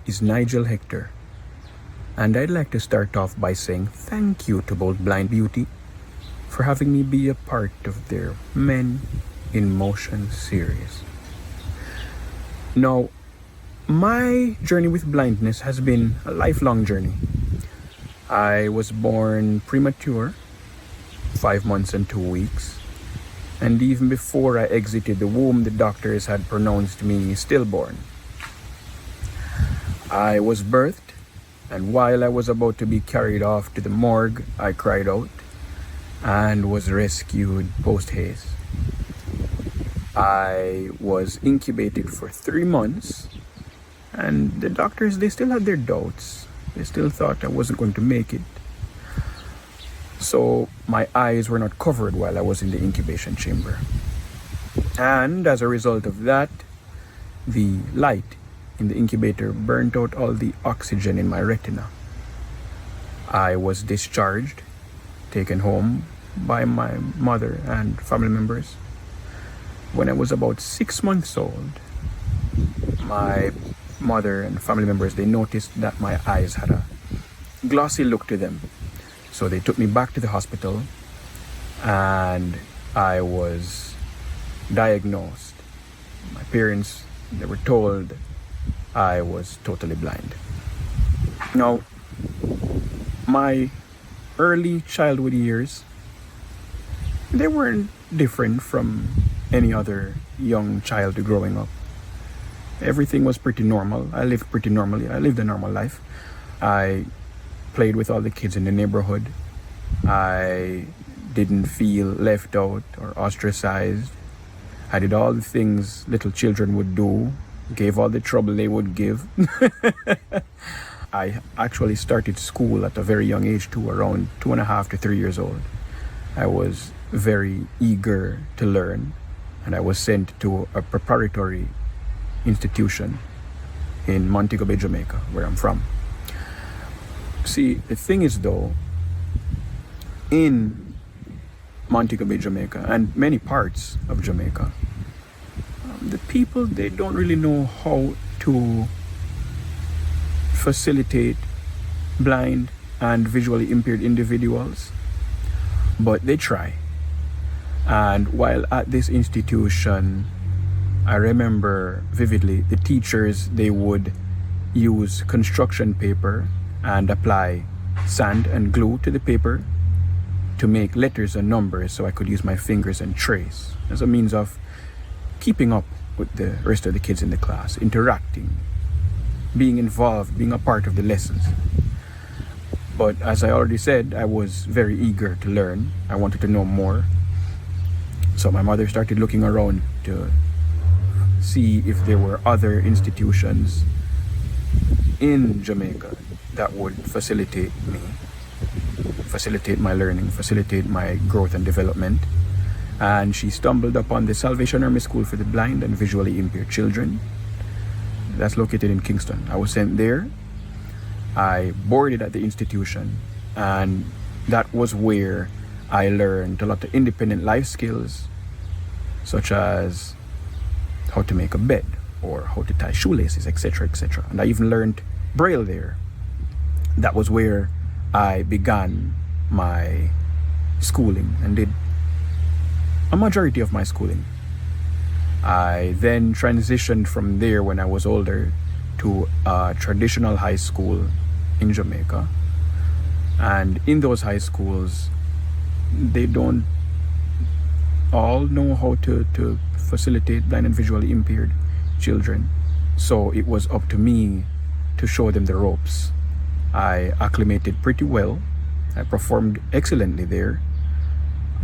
is Nigel Hector, and I'd like to start off by saying thank you to Bold Blind Beauty for having me be a part of their Men in Motion series. Now, my journey with blindness has been a lifelong journey. I was born premature, 5 months and 2 weeks, and even before I exited the womb, the doctors had pronounced me stillborn. I was birthed, and while I was about to be carried off to the morgue, I cried out and was rescued post-haste. I was incubated for 3 months, and the doctors, they still had their doubts. They still thought I wasn't going to make it. So my eyes were not covered while I was in the incubation chamber. And as a result of that, the light in the incubator burnt out all the oxygen in my retina. I was discharged, taken home by my mother and family members. When I was about 6 months old, my mother and family members, they noticed that my eyes had a glossy look to them. So they took me back to the hospital, and I was diagnosed. My parents, they were told I was totally blind. Now, my early childhood years, they weren't different from any other young child growing up. Everything was pretty normal. I lived pretty normally. I lived a normal life. I played with all the kids in the neighborhood. I didn't feel left out or ostracized. I did all the things little children would do, gave all the trouble they would give. I actually started school at a very young age too, around 2.5 to 3 years old. I was very eager to learn, and I was sent to a preparatory institution in Montego Bay, Jamaica, where I'm from. See, the thing is though, in Montego Bay, Jamaica, and many parts of Jamaica, the people, they don't really know how to facilitate blind and visually impaired individuals, but they try. And while at this institution, I remember vividly the teachers, they would use construction paper and apply sand and glue to the paper to make letters and numbers so I could use my fingers and trace as a means of keeping up with the rest of the kids in the class, interacting, being involved, being a part of the lessons. But as I already said, I was very eager to learn. I wanted to know more. So my mother started looking around to see if there were other institutions in Jamaica that would facilitate me, facilitate my learning, facilitate my growth and development. And she stumbled upon the Salvation Army School for the Blind and Visually Impaired Children. That's located in Kingston. I was sent there. I boarded at the institution, and that was where I learned a lot of independent life skills, such as how to make a bed or how to tie shoelaces, etc., etc. And I even learned Braille there. That was where I began my schooling and did a majority of my schooling. I then transitioned from there when I was older to a traditional high school in Jamaica. And in those high schools, they don't all know how to facilitate blind and visually impaired children. So it was up to me to show them the ropes. I acclimated pretty well. I performed excellently there.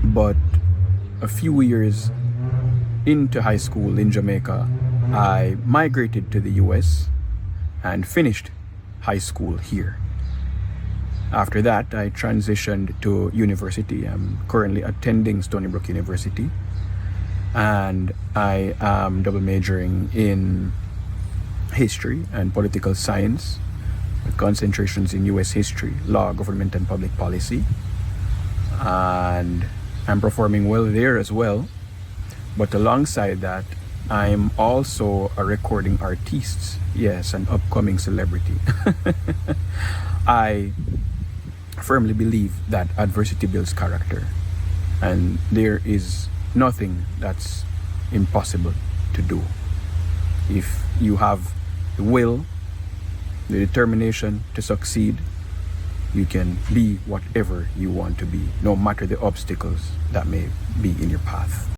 But a few years into high school in Jamaica, I migrated to the US and finished high school here. After that, I transitioned to university. I'm currently attending Stony Brook University, and I am double majoring in history and political science with concentrations in US history, law, government, and public policy. And I'm performing well there as well. But alongside that, I'm also a recording artist. Yes, an upcoming celebrity. I firmly believe that adversity builds character, and there is nothing that's impossible to do. If you have the will, the determination to succeed, you can be whatever you want to be, no matter the obstacles that may be in your path.